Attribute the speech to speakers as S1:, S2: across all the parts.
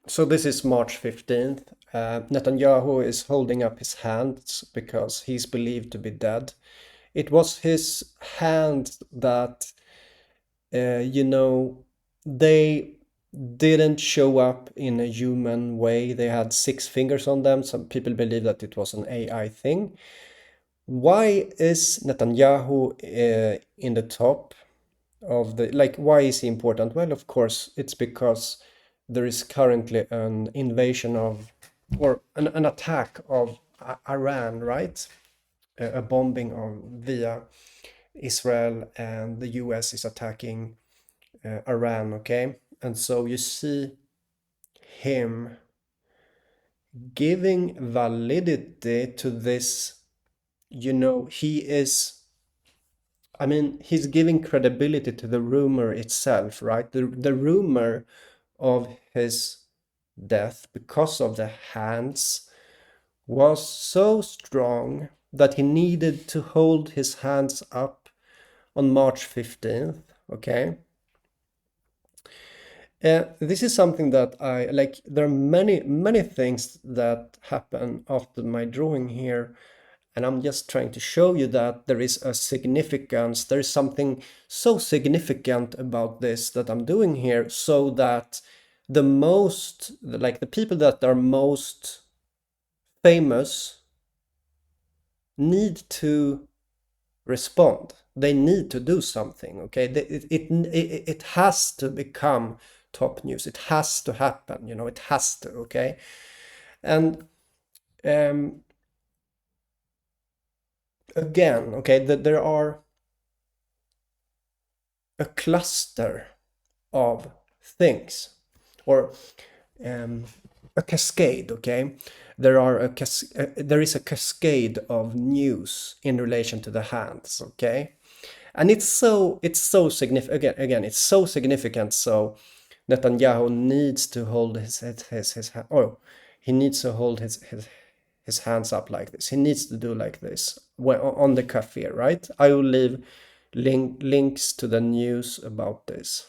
S1: So this is March 15th. Netanyahu is holding up his hands because he's believed to be dead. It was his hands that, they didn't show up in a human way. They had 6 fingers on them. Some people believe that it was an AI thing. Why is Netanyahu in the top of the, like, why is he important? Well, of course, it's because there is currently an invasion of, or an attack of Iran, right? A bombing of via Israel, and the US is attacking Iran, okay? And so you see him giving validity to this, he is, I mean, he's giving credibility to the rumor itself, right? The rumor of his death because of the hands was so strong that he needed to hold his hands up on March 15th, okay? This is something that I like. There are many things that happen after my drawing here, and I'm just trying to show you that there is a significance. There is something so significant about this that I'm doing here, so that the people that are most famous need to respond. They need to do something, okay? It has to become top news. It has to happen, it has to, okay? And again, okay, there are a cluster of things, or a cascade, okay? There is a cascade of news in relation to the hands, okay? And it's so significant. Again, it's so significant. So Netanyahu needs to hold he needs to hold his hands up like this. He needs to do like this on the kafir, right? I will leave links to the news about this.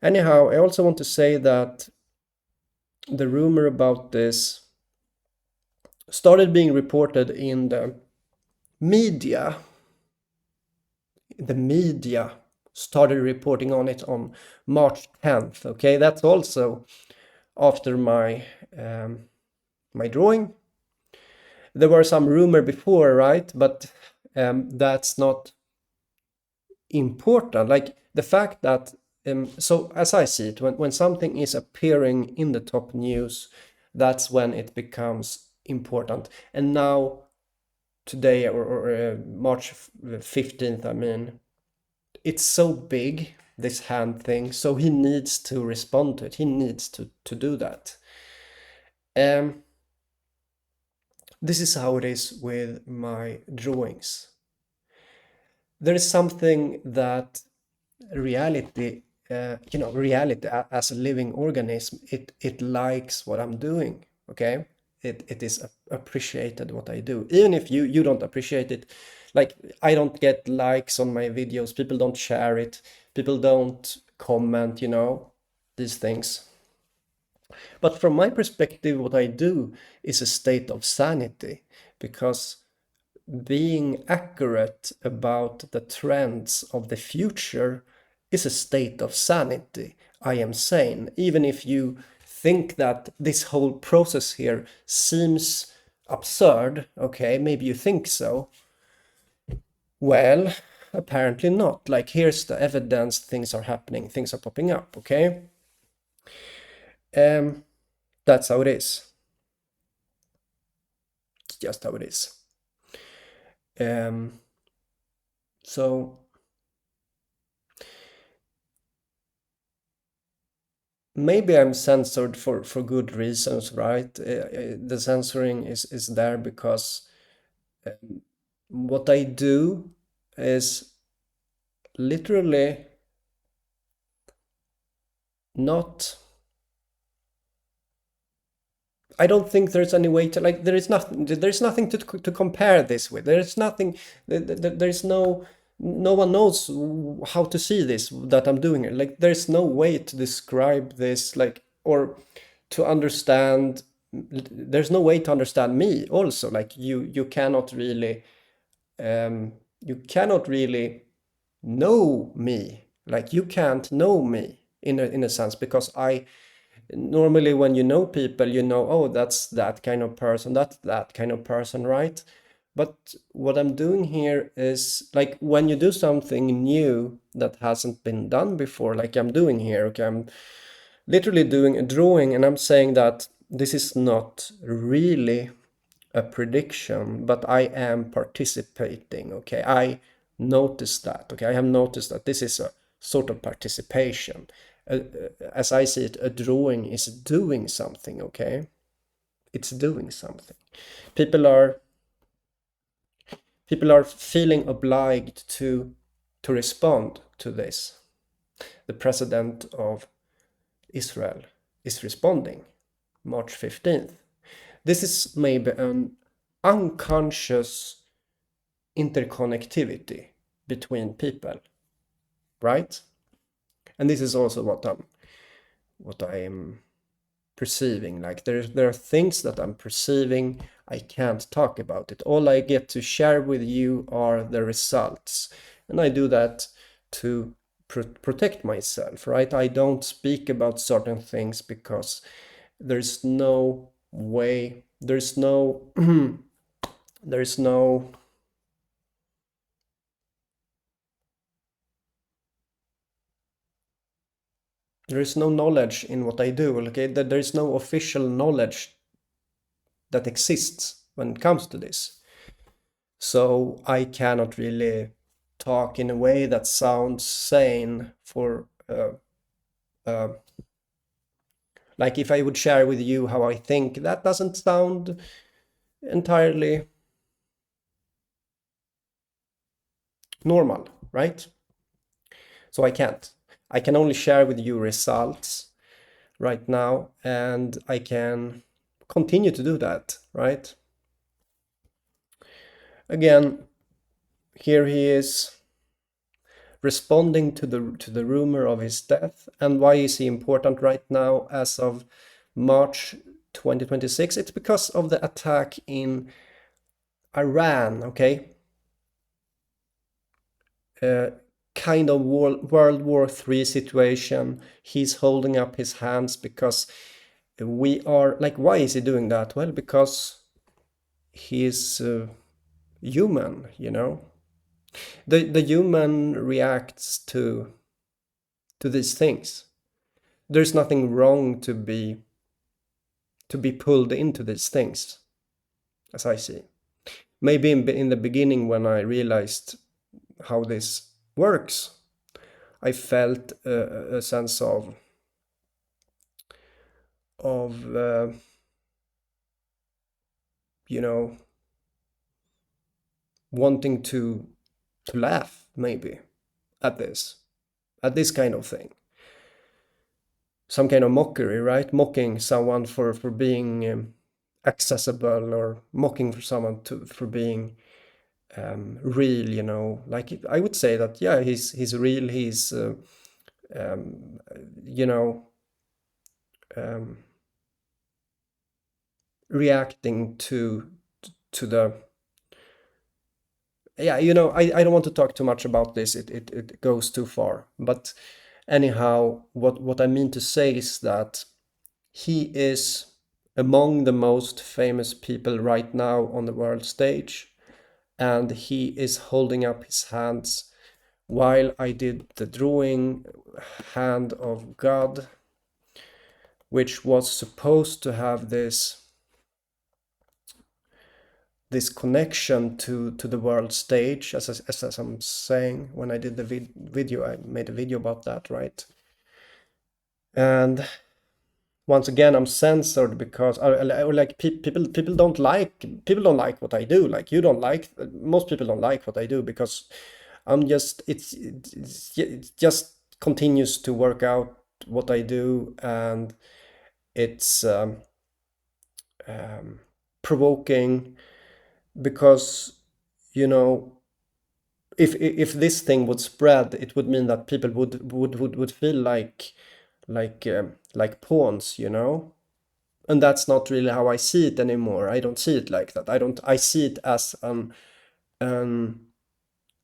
S1: Anyhow, I also want to say that the rumor about this started being reported in the media. The media started reporting on it on March 10th, okay? That's also after my my drawing. There were some rumor before, right? But that's not important. Like the fact that so as I see it, when something is appearing in the top news, that's when it becomes important. And now today, or March 15th, I mean, it's so big, this hand thing, so he needs to respond to it. He needs to do that. This is how it is with my drawings. There is something that reality, reality as a living organism, it likes what I'm doing, okay? It is appreciated what I do, even if you don't appreciate it. Like, I don't get likes on my videos, people don't share it, people don't comment, these things. But from my perspective, what I do is a state of sanity, because being accurate about the trends of the future is a state of sanity. I am sane. Even if you think that this whole process here seems absurd, okay, maybe you think so. Well, apparently not. Like, here's the evidence, things are happening, things are popping up, okay? That's how it is. It's just how it is. So maybe I'm censored for good reasons, right? The censoring is there because what I do is literally not. I don't think there's any way to, like, there's nothing to compare this with. There's nothing, there's no one knows how to see this that I'm doing it. Like, there's no way to describe this. Like, or to understand, there's no way to understand me also. Like you cannot really you cannot really know me. Like you can't know me in a sense, because I normally, when you know people, you know, oh, that's that kind of person, that's that kind of person, right? But what I'm doing here is, like, when you do something new that hasn't been done before, like I'm doing here, okay, I'm literally doing a drawing, and I'm saying that this is not really a prediction, but I am participating, okay? I noticed that, okay? I have noticed that this is a sort of participation. As I see it, a drawing is doing something, okay? It's doing something. People are feeling obliged to respond to this. The President of Israel is responding March 15th. This is maybe an unconscious interconnectivity between people, right? And this is also what I am perceiving. Like there are things that I'm perceiving, I can't talk about it. All I get to share with you are the results, and I do that to protect myself, right? I don't speak about certain things because there's no way, there's no there's no knowledge in what I do, okay? There's no official knowledge that exists when it comes to this. So I cannot really talk in a way that sounds sane for like if I would share with you how I think, that doesn't sound entirely normal, right? So I can't. I can only share with you results right now, and I can continue to do that, right? Again, here he is responding to the rumor of his death. And why is he important right now as of March 2026? It's because of the attack in Iran, okay? Kind of World War III situation. He's holding up his hands because we are, like, why is he doing that? Well, because he is human, you know? The human reacts to these things. There's nothing wrong to be pulled into these things, as I see. Maybe in the beginning, when I realized how this works, I felt a sense of you know, wanting to laugh maybe at this kind of thing. Some kind of mockery, right? Mocking someone for being accessible, or mocking for someone for being real, you know. Like, I would say that, yeah, he's real, he's you know, reacting to the, yeah, you know, I don't want to talk too much about this, it goes too far. But anyhow, what I mean to say is that he is among the most famous people right now on the world stage, and he is holding up his hands while I did the drawing, Hand of God, which was supposed to have this connection to the world stage, as I'm saying. When I did the video, I made a video about that, right? And once again, I'm censored because like people don't like what I do. Like, you don't like, most people don't like what I do, because I'm just, it just continues to work out what I do, and it's provoking, because, you know, if this thing would spread, it would mean that people would feel like like pawns, you know? And that's not really how I see it anymore. I don't see it like that. I see it as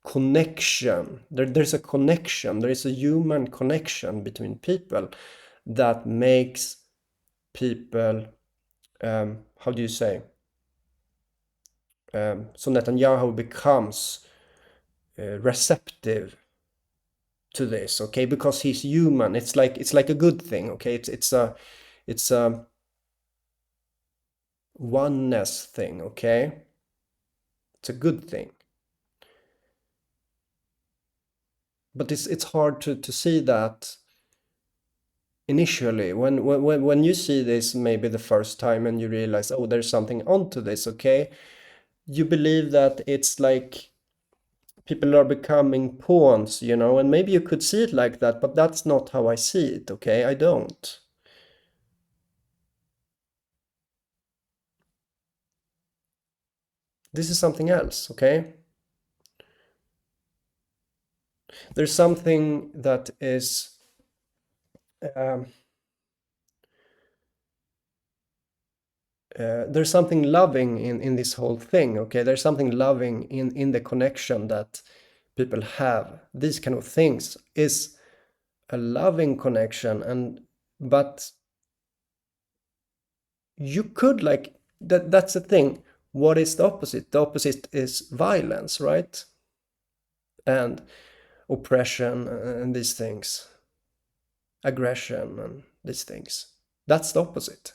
S1: connection. There's a connection. There is a human connection between people that makes people, how do you say? So Netanyahu becomes receptive to this, okay, because he's human. It's like a good thing, okay. It's a oneness thing, okay. It's a good thing. But it's hard to see that initially when you see this maybe the first time and you realize, oh, there's something onto this, okay. You believe that it's like people are becoming pawns, you know, and maybe you could see it like that, but that's not how I see it, okay? I don't. This is something else, okay? There's something that is there's something loving in this whole thing, okay? There's something loving in the connection that people have. These kind of things is a loving connection, but you could like that's the thing. What is the opposite? The opposite is violence, right? And oppression and these things, aggression and these things. That's the opposite.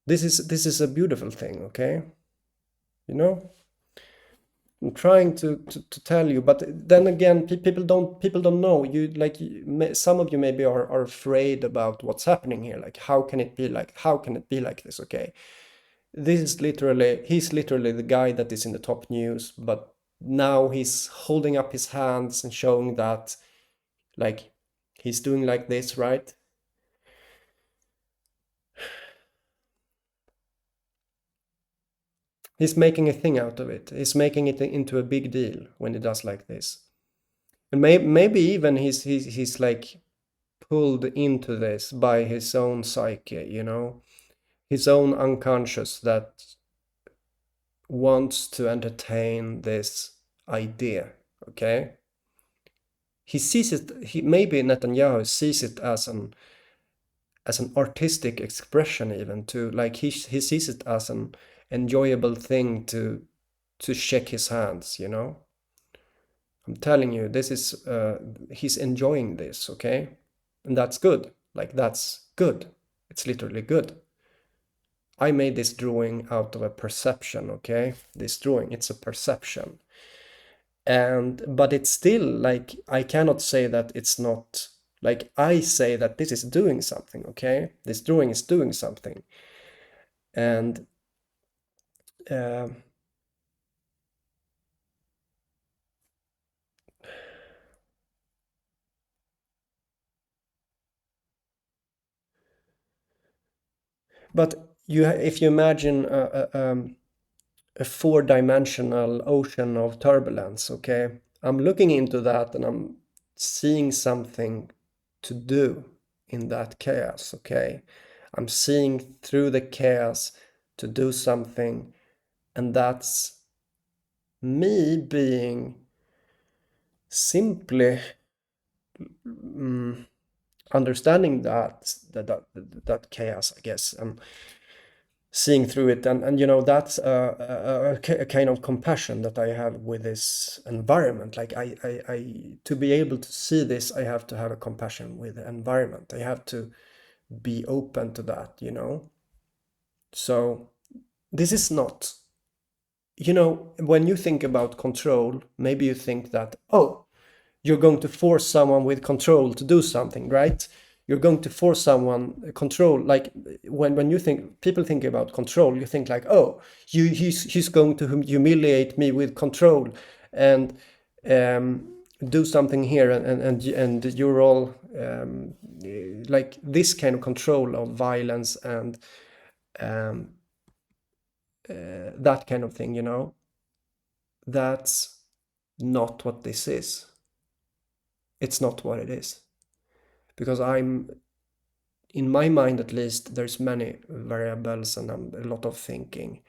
S1: This is a beautiful thing, okay? You know? I'm trying to tell you, but then again, people don't know. You like some of you maybe are afraid about what's happening here. Like, how can it be like this? Okay, he's literally the guy that is in the top news, but now he's holding up his hands and showing that, like, he's doing like this, right? He's making a thing out of it. He's making it into a big deal when he does like this. And maybe even he's like pulled into this by his own psyche, you know, his own unconscious that wants to entertain this idea, okay? He sees it, maybe Netanyahu sees it as an artistic expression, even to like he sees it as an enjoyable thing to shake his hands, you know. I'm telling you, this is he's enjoying this, okay? And that's good. Like, that's good. It's literally good. I made this drawing out of a perception, okay? This drawing, it's a perception. But it's still like, I cannot say that it's not, like, I say that this is doing something, okay? This drawing is doing something. And but if you imagine a four-dimensional ocean of turbulence, okay? I'm looking into that and I'm seeing something to do in that chaos, okay? I'm seeing through the chaos to do something, and that's me being simply understanding that chaos, I guess, and seeing through it, and you know, that's a kind of compassion that I have with this environment. Like, I to be able to see this, I have to have a compassion with the environment. I have to be open to that, you know. So this is not, you know, when you think about control, maybe you think that, oh, you're going to force someone with control to do something, right? You're going to force someone control. Like, when you think, people think about control, you think like, oh, he's going to humiliate me with control and do something here, and you're all like this kind of control of violence and that kind of thing, you know. That's not what this is. It's not what it is. because in my mind at least, there's many variables and a lot of thinking.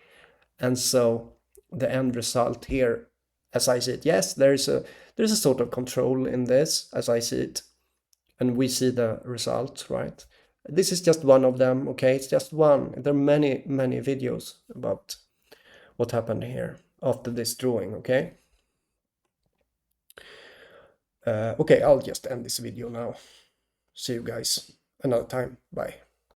S1: And so the end result here, as I see it, yes, there's a sort of control in this, as I see it, and we see the result, right? This is just one of them, okay? It's just one. There are many, many videos about what happened here after this drawing, okay? Okay, I'll just end this video now. See you guys another time. Bye.